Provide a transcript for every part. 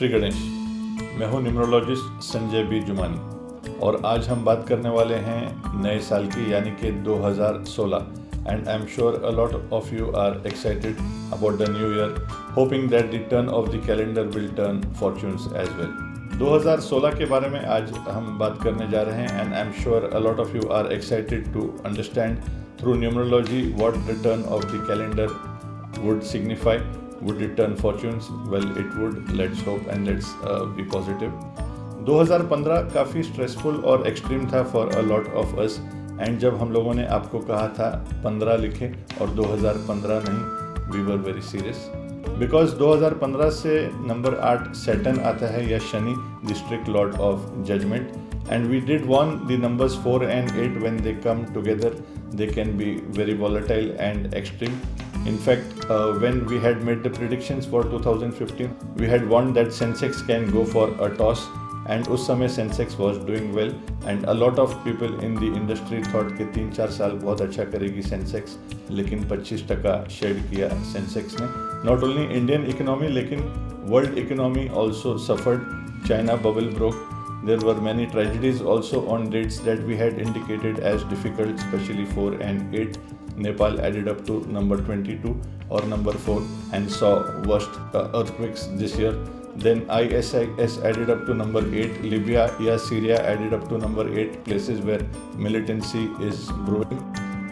श्री गणेश। मैं हूं numerologist Sanjay B Jumani और आज हम बात करने वाले हैं नए साल की यानी कि 2016 and I am sure a lot of you are excited about the new year, hoping that the turn of the calendar will turn fortunes as well. 2016 के बारे में आज हम बात करने जा रहे हैं and I am sure a lot of you are excited to understand through numerology what the turn of the calendar would signify. Would it turn fortunes? Well, it would. Let's hope and let's be positive. 2015 काफ़ी stressful और extreme था for a lot of us and जब हम लोगों ने आपको कहा था 15 लिखें और 2015 नहीं, we were very serious because 2015 से नंबर 8 सैटर्न आता है या Shani, the strict lord of judgement, and we did warn the numbers 4 and 8 when they come together they can be very volatile and extreme. In fact, when we had made the predictions for 2015, we had warned that Sensex can go for a toss, and उस समय Sensex was doing well, and a lot of people in the industry thought कि 3-4 साल बहुत अच्छा करेगी Sensex, लेकिन 25% shade किया Sensex ने. Not only Indian economy, लेकिन world economy also suffered. China bubble broke. There were many tragedies also on dates that we had indicated as difficult, especially 4 and 8. Nepal added up to number 22 or number 4 and saw worst earthquakes this year. Then ISIS added up to number 8. Libya या Syria added up to number 8, places where militancy is brewing.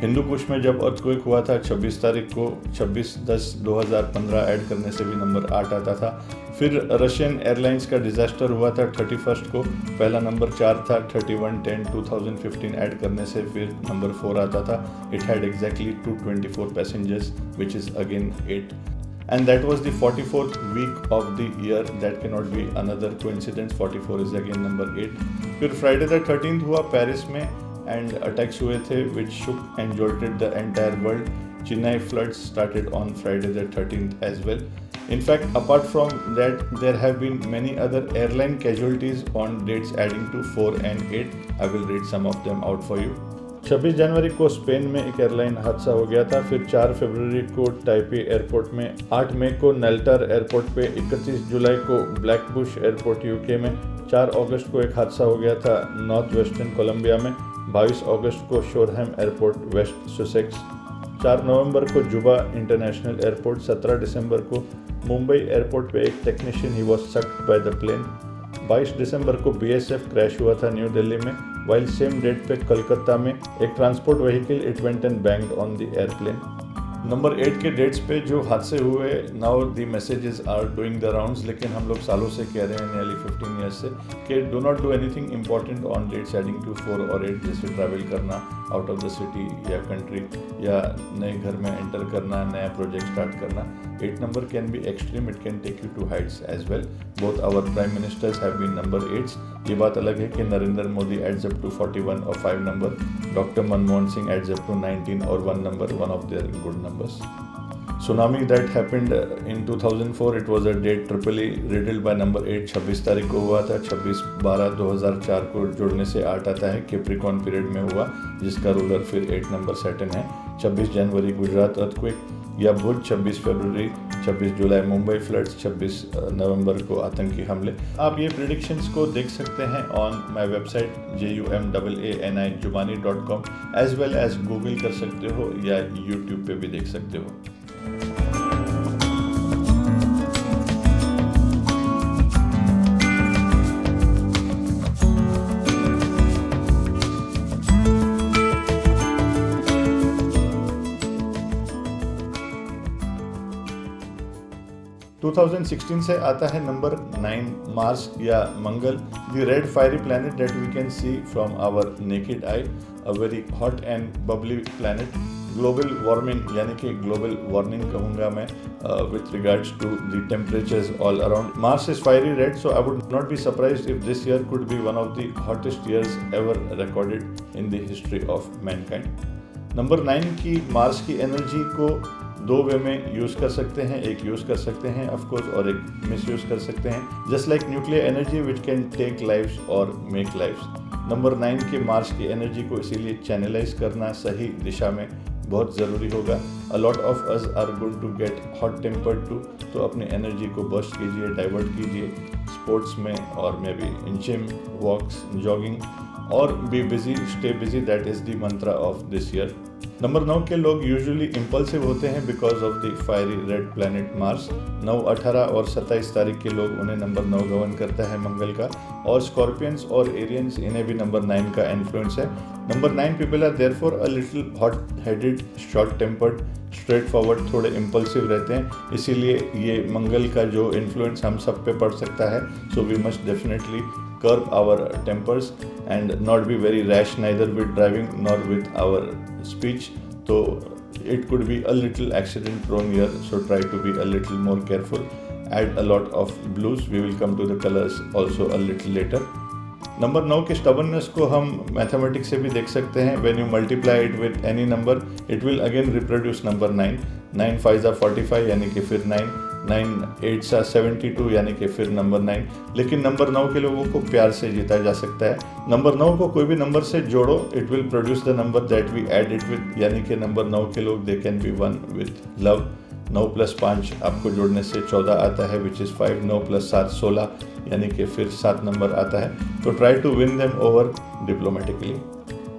Hindu Kush में जब earthquake हुआ था 26 तारीख को, 26/10/2015 add करने से भी नंबर 8 आता था. फिर रशियन एयरलाइंस का डिज़ास्टर हुआ था 31 को, पहला नंबर 4 था. 31/10/2015 ऐड करने से फिर नंबर 4 आता था. It had exactly 224 passengers which is again 8. And that was the 44th week of the year. That cannot be another coincidence. 44 is again number 8. फिर Friday the 13th हुआ पेरिस में and attacks हुए थे which shook and jolted the entire world. Chennai floods started on Friday the 13th as well. In fact, apart from that, there have been many other airline casualties on dates adding to 4 and 8. I will read some of them out for you. 26 जनवरी को Spain में एक airline हादसा हो गया था. फिर 4 फरवरी को Taipei airport में, 8 मई को नेल्टर एयरपोर्ट पे, 31 जुलाई को ब्लैकबुश एयरपोर्ट यूके में, 4 अगस्त को एक हादसा हो गया था नॉर्थ वेस्टर्न कोलंबिया में, 22 अगस्त को शोरहम एयरपोर्ट वेस्ट सुसेक्स, 4 नवंबर को जुबा इंटरनेशनल एयरपोर्ट, 17 दिसंबर को मुंबई एयरपोर्ट पे एक technician he was sucked by the plane, 22 दिसंबर को BSF क्रैश हुआ था न्यू दिल्ली में, while same डेट पे कलकत्ता में एक transport vehicle it went and banged on the airplane. Number 8 के डेट्स पे जो हादसे हुए, now the messages are doing the rounds, लेकिन हम लोग सालों से कह रहे हैं नियरली 15 ईयर्स से कि do not do anything important on dates adding to 4 और 8, जैसे ट्रैवल करना आउट ऑफ द सिटी या कंट्री या नए घर में एंटर करना, नया प्रोजेक्ट स्टार्ट करना. 8 number can be extreme, it can take you to heights as well. Both our prime ministers have been number 8. ये बात अलग है कि Narendra Modi adds up to 41 और 5 number, doctor Manmohan Singh adds up to 19 और 1 number, one of their good numbers. Tsunami that happened in 2004, it was a date triply riddled by number 8. 26 तारीख को हुआ था. 26/12/2004 को जोड़ने से 8 आता है. कैप्रिकॉर्न पीरियड में हुआ जिसका रूलर फिर 8 नंबर सैटर्न है. 26 जनवरी गुजरात अर्थक्वेक या भुज, 26 फरवरी, 26 जुलाई मुंबई फ्लड्स, 26 नवंबर को आतंकी हमले. आप ये प्रिडिक्शंस को देख सकते हैं on my website JUMAANI.com as well as Google कर सकते हो या यूट्यूब पे भी देख सकते हो. टू 2016 से आता है नंबर 9 मार्स या Mangal, the red fiery planet that we can see from our naked eye, a very hot and bubbly planet. Global warming यानी कि ग्लोबल वार्निंग कहूँगा मैं with regards to the temperatures all around. Mars is fiery red, so I would not be surprised if this year could be one of the hottest years ever recorded in the history of mankind. Number 9 की Mars की energy को 2 वे में use कर सकते हैं. एक use कर सकते हैं ऑफकोर्स और एक मिस यूज़ कर सकते हैं. Just like nuclear energy which can take lifes और मेक लाइफ्स. नंबर 9 के मार्स की एनर्जी को इसीलिए चैनलाइज करना, सही दिशा में बहुत ज़रूरी होगा। A lot of us are going to get hot tempered too, तो अपनी एनर्जी को बर्स्ट कीजिए, डाइवर्ट कीजिए स्पोर्ट्स में और may be in gym, walks, jogging और be busy, stay busy, that is the mantra of this year. Number 9 के लोग यूजुअली इम्पल्सिव होते हैं because of the fiery red planet Mars. 9, 18 और 27 तारीख के लोग उन्हें नंबर 9 गवर्न करता है मंगल का, और स्कॉर्पियंस और एरियंस इन्हें भी नंबर 9 का इन्फ्लुएंस है। Number 9 people are therefore a little hot headed, short tempered, straightforward, थोड़े इम्पल्सिव रहते हैं, इसीलिए ये मंगल का जो इन्फ्लुएंस हम सब पे पड़ सकता है। So we must definitely curb our tempers and not be very rash neither with driving nor with our speech. So it could be a little accident prone year, so try to be a little more careful. Add a lot of blues, we will come to the colors also a little later. Number 9 के stubbornness को हम mathematics से भी देख सकते हैं। When you multiply it with any number it will again reproduce number 9। 9 5 45 यानी कि फिर 9, 9 8 72 यानी कि फिर नंबर 9। लेकिन नंबर 9 के लोगों को प्यार से जीता जा सकता है। नंबर 9 को कोई भी नंबर से जोड़ो, it will produce the number that we add it with, यानी कि नंबर 9 के लोग they can be won with love. 9 + 5 आपको जोड़ने से 14 आता है, विच इज़ 5। 9 + 7 16 यानी कि फिर 7 नंबर आता है। तो try to win them over diplomatically.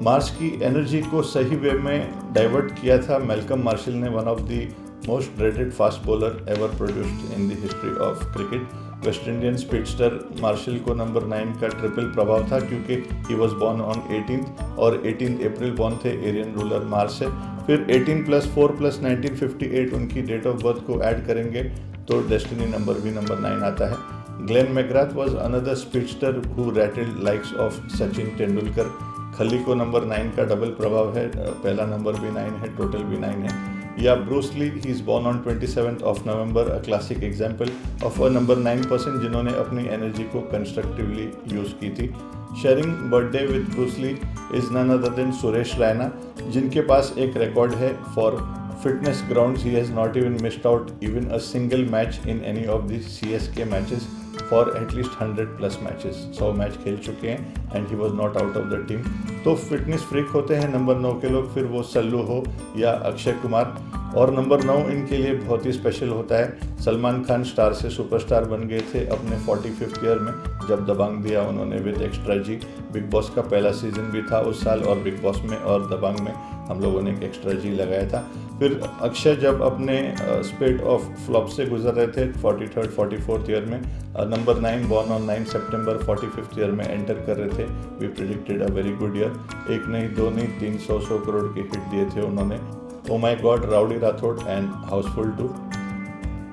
Mars की एनर्जी को सही वे में डाइवर्ट किया था मैल्कम मार्शल ने, one of the most dreaded fast bowler ever produced in the history of cricket. West Indian speedster Marshall को नंबर 9 का triple प्रभाव था क्योंकि ही वॉज बॉर्न ऑन 18 और 18 अप्रैल बॉर्न थे एरियन रूलर मार्स से। फिर 18 + 4 + 1958 उनकी डेट ऑफ बर्थ को ऐड करेंगे तो डेस्टिनी नंबर भी नंबर 9 आता है। Glenn McGrath was another speedster who rattled likes of Sachin Tendulkar. Khali को नंबर 9 का डबल प्रभाव है, पहला नंबर भी 9 है, टोटल भी 9 है। या Bruce Lee, he is born on 27th of November, a classic example of a number 9 person जिन्होंने अपनी एनर्जी को कंस्ट्रक्टिवली यूज़ की थी। Sharing birthday with Bruce Lee is none other than Suresh Raina, जिनके पास एक रिकॉर्ड है for fitness grounds. He has not even missed out even a single match in any of the CSK matches for at least 100+ matches. 100 match खेल चुके हैं and he was not out of the team. तो fitness freak होते हैं number 9 के लोग, फिर वो सल्लू हो या अक्षय कुमार। और नंबर 9 इनके लिए बहुत ही स्पेशल होता है। सलमान खान स्टार से सुपरस्टार बन गए थे अपने 45th ईयर में जब दबंग दिया उन्होंने with extra G. Bigg Boss का पहला सीजन भी था उस साल, और बिग बॉस में और दबंग में हम लोगों ने एक एक्स्ट्रा जी लगाया था। फिर अक्षय जब अपने स्पेट ऑफ फ्लॉप से गुजर रहे थे 43rd 44th ईयर में, नंबर 9 बॉर्न ऑन 9 सितंबर 45th ईयर में एंटर कर रहे थे। We predicted a very good year. एक नहीं, दो नहीं, 300 करोड़ के हिट दिए थे उन्होंने। Oh my god, Rowdy Rathore and housefull 2।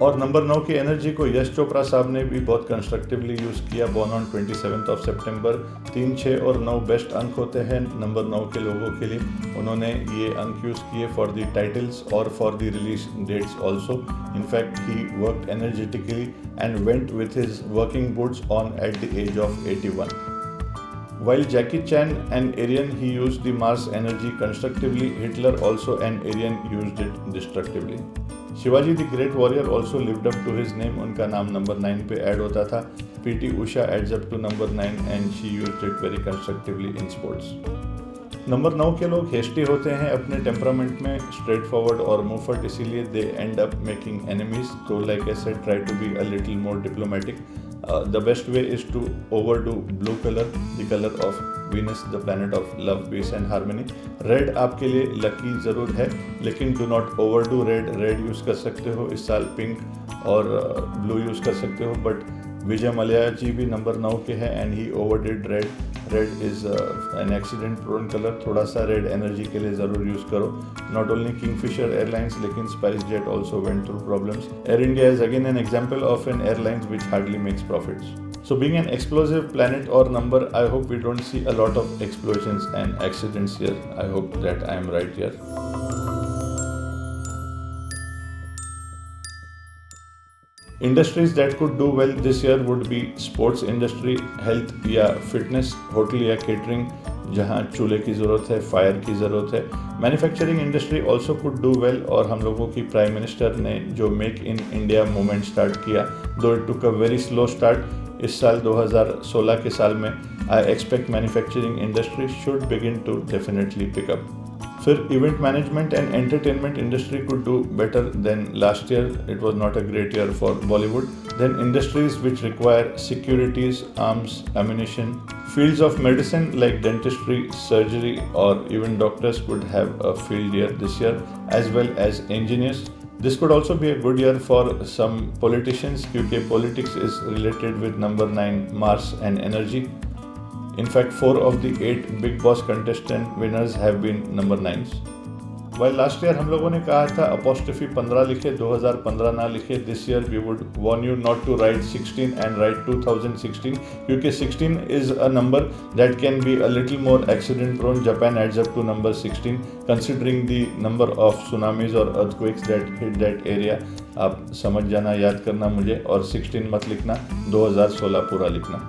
और नंबर 9 की एनर्जी को यश चोपड़ा साहब ने भी बहुत कंस्ट्रक्टिवली यूज़ किया। Born on 27th of September। 3, 6 और 9 बेस्ट अंक होते हैं नंबर 9 के लोगों के लिए। उन्होंने ये अंक यूज़ किए फॉर द टाइटल्स और for the release dates also. In fact he worked energetically and went with his working boots on at the age of 81। While Jackie Chan an Aryan, he used the Mars energy constructively. Hitler also an Aryan used it destructively. Shivaji the great warrior also lived up to his name, उनका नाम number 9 पे add होता था। PT Usha adds up to number 9 and she used it very constructively in sports. Number 9 के लोग hasty होते हैं अपने टेम्परामेंट में, स्ट्रेट फॉरवर्ड और मूवफट, इसीलिए they end up making enemies. तो like I said, try to be a little more diplomatic. The best way is to overdo blue color, the color of Venus, the planet of love, peace and harmony. Red आपके लिए lucky ज़रूर है, लेकिन do not overdo red. Red use कर सकते हो इस साल, पिंक और ब्लू यूज़ कर सकते हो। बट विजय मल्या जी भी नंबर 9 के हैं and he overdid red. Red is an accident prone colour, थोड़ा सा रेड एनर्जी के लिए ज़रूर यूज़ करो। नॉट ओनली किंगफिशर एयरलाइंस लेकिन spice jet also went through problems. Air India is again an example of an airlines which hardly makes profits. So being an explosive planet or number, I hope we don't see a lot of explosions and accidents here. I hope that I am right here. Industries that could do well this year would be sports industry, health या fitness, hotel या catering जहाँ चूल्हे की ज़रूरत है, fire की ज़रूरत है। Manufacturing industry also could do well, और हम लोगों की प्राइम मिनिस्टर ने जो make in India movement start किया, though it took a very slow start, इस साल 2016 के साल में I expect manufacturing industry should begin to definitely pick up. फिर event management and entertainment industry could do better than last year. It was not a great year for Bollywood. Then industries which require securities, arms, ammunition, fields of medicine like dentistry, surgery or even doctors could have a field year this year, as well as engineers. This could also be a good year for some politicians क्योंकि politics is related with number 9 Mars and energy. In fact, 4 of the 8 Big Boss contestant winners have been number 9s. While last year हम लोगों ने कहा था apostrophe 15 लिखे, 2015 ना लिखे. This year we would warn you not to write 16 and write 2016 क्योंकि 16 is a number that can be a little more accident prone. Japan adds up to number 16 considering the number of tsunamis or earthquakes that hit that area. आप समझ जाना, याद करना मुझे, और 16 मत लिखना, 2016 पूरा लिखना.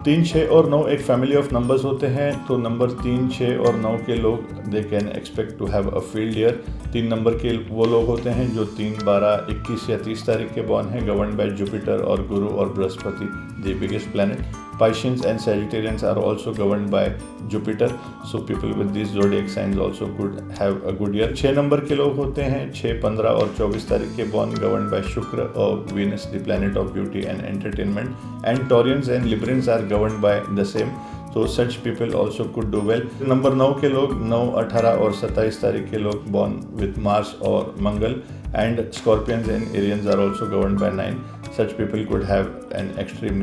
3, 6 और 9 एक फैमिली ऑफ नंबर्स होते हैं, तो नंबर 3, 6 और 9 के लोग they can expect to have a field year. 3 number के वो लोग होते हैं जो 3, 12, 21 या 30 तारीख के बॉर्न हैं, गवर्न बाय जुपिटर और गुरु और Brihaspati, the biggest planet. Pisceans and Sagittarians are also governed by Jupiter, so people with these zodiac signs also could have a good year. 6 number के लोग होते हैं 6, 15 और 24 तारीख के बॉर्न, governed by Shukra और Venus, the planet of beauty and entertainment. And Taurians and Librans are governed by the same, so such people also could do well. Number 9 के लोग 9, 18 और 27 तारीख के लोग born with Mars और मंगल. And Scorpions and Arians are also governed by 9. Such people could have an extreme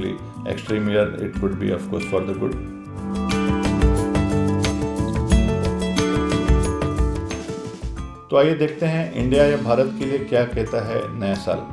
year. It could be of course for the good. तो आइए देखते हैं इंडिया या भारत के लिए क्या कहता है नया साल.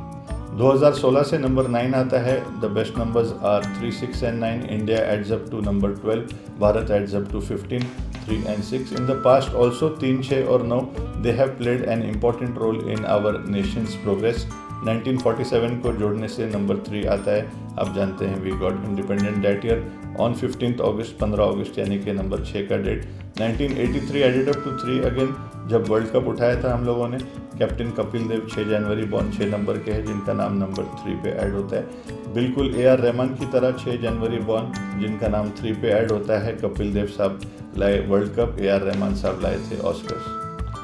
2016 से नंबर 9 आता है. The best numbers are 3, 6 and 9. India adds up to number 12. Bharat adds up to 15, 3 and 6. In the past also 3, 6 और 9 they have played an important role in our nation's progress. 1947 को जोड़ने से नंबर 3 आता है. आप जानते हैं we got independent that year on 15 August, 15 अगस्त यानी कि नंबर 6 का date. 1983 added up to 3 again, जब वर्ल्ड कप उठाया था हम लोगों ने. कैप्टन कपिल देव 6 जनवरी बॉर्न 6 नंबर के हैं, जिनका नाम नंबर 3 पे ऐड होता है. बिल्कुल AR रहमान की तरह 6 जनवरी बॉर्न, जिनका नाम 3 पे ऐड होता है. कपिल देव साहब लाए वर्ल्ड कप, AR रहमान साहब लाए थे ऑस्कर्स.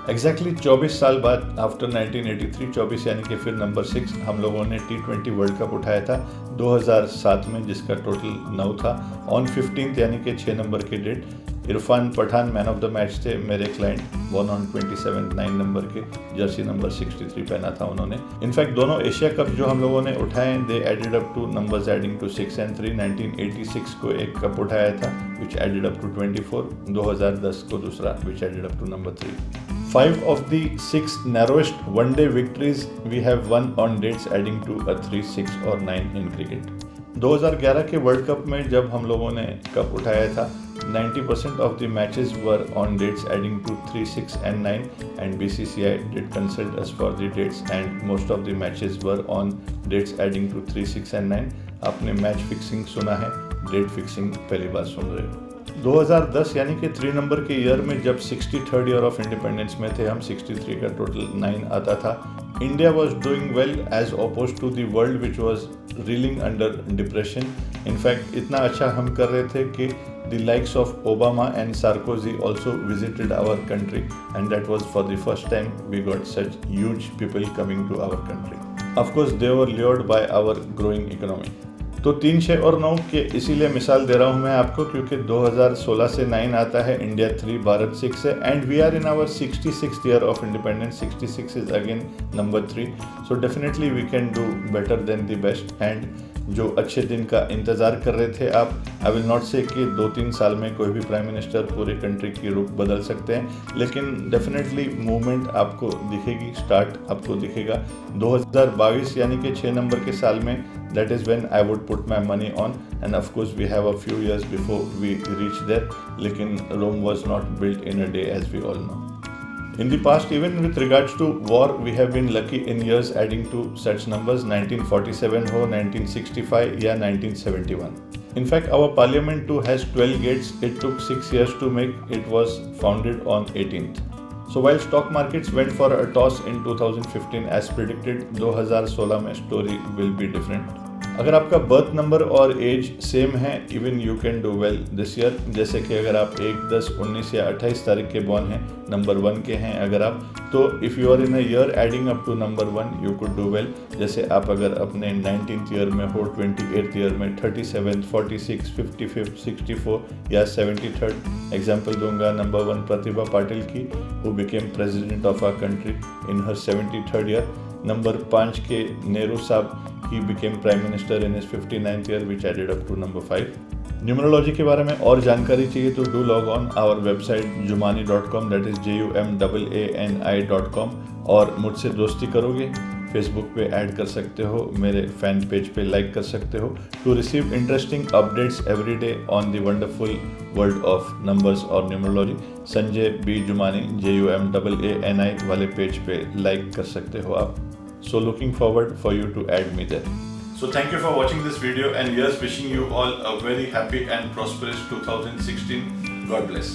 एग्जैक्टली 24 साल बाद आफ्टर 1983, 24 यानी कि फिर नंबर 6, हम लोगों ने T20 वर्ल्ड कप उठाया था 2007 में, जिसका टोटल 9 था. ऑन 15 यानी कि 6 नंबर के date Irfan Pathan man of the match थे, मेरे क्लाइंट. वन ऑन 27 9 नंबर के, जर्सी नंबर 63 पहना था उन्होंने. इनफैक्ट दोनों एशिया कप जो हम लोगों ने उठाए, they added up to numbers adding to 6 and 3. 1986 को एक कप उठाया था विच एडेड अप टू 24. 2010 को दूसरा which added up to number 3. 5 of the 6 narrowest one-day victories we have won on dates adding to a 3, 6 और 9 in cricket. 2011 के world cup में जब हम लोगों ने कप उठाया था, 90% of the matches were on dates adding to 3, 6 and 9, and BCCI did consult us for the dates and most of the matches were on dates adding to 3, 6 and 9. आपने match fixing सुना है, date fixing पहली बार सुन रहे हो. 2010 यानी कि 3 number के year में जब 63rd ईयर ऑफ इंडिपेंडेंस में थे हम, 63 का टोटल 9 आता था. India was doing well as oppose to the world which was reeling under depression. In fact इतना अच्छा हम कर रहे थे कि the likes of Obama and Sarkozy also visited our country, and that was for the first time we got such huge people coming to our country. Of course they were lured by our growing economy. तो 3, 6 और 9 के इसीलिए मिसाल दे रहा हूँ मैं आपको, क्योंकि 2016 से 9 आता है, इंडिया 3, भारत 6 है, and we are in our 66th year of independence. 66 is again number 3, so definitely we can do better than the best. And जो अच्छे दिन का इंतज़ार कर रहे थे आप, आई विल नॉट से कि 2-3 साल में कोई भी प्राइम मिनिस्टर पूरी कंट्री की रुख बदल सकते हैं, लेकिन डेफिनेटली मूवमेंट आपको दिखेगी, स्टार्ट आपको दिखेगा. 2022 यानी कि 6 नंबर के साल में, that is when I would put my money on, and of course we have a few years before we reach there, लेकिन Rome was not built in a day as we all know. In the past, even with regards to war, we have been lucky in years adding to such numbers. 1947 हो, 1965 या 1971. In fact, our parliament too has 12 gates. It took 6 years to make. It was founded on 18th. So while stock markets went for a toss in 2015 as predicted, 2016 में story will be different. अगर आपका birth number और as same है, even you can do well this year. जैसे कि अगर आप 1, 10, 19 या 28 तारीख के बॉर्न हैं, नंबर 1 के हैं अगर आप, तो if you are in a year adding up to number 1 you could do well. जैसे आप अगर अपने 19th ईयर में हो, 28th ईयर में, 37th, 46, 55, 64 या 73rd। एग्जाम्पल दूंगा नंबर 1 प्रतिभा पाटिल की, who became president of our country in her 73rd year. Number 5 के नेहरू साहब, he became prime minister in his 59th year, which added up to number 5. Numerology के बारे में और जानकारी चाहिए तो do log on our website jumani.com, that is JUMAANI.com। और मुझसे दोस्ती करोगे, फेसबुक पे ऐड कर सकते हो, मेरे फैन पेज पे लाइक कर सकते हो। To receive interesting updates every day on the wonderful world of numbers और numerology, Sanjay B Jumani JUMAANI वाले पेज पे लाइक कर सकते हो आप। So looking forward for you to add me there. So thank you for watching this video, and here's wishing you all a very happy and prosperous 2016. God bless.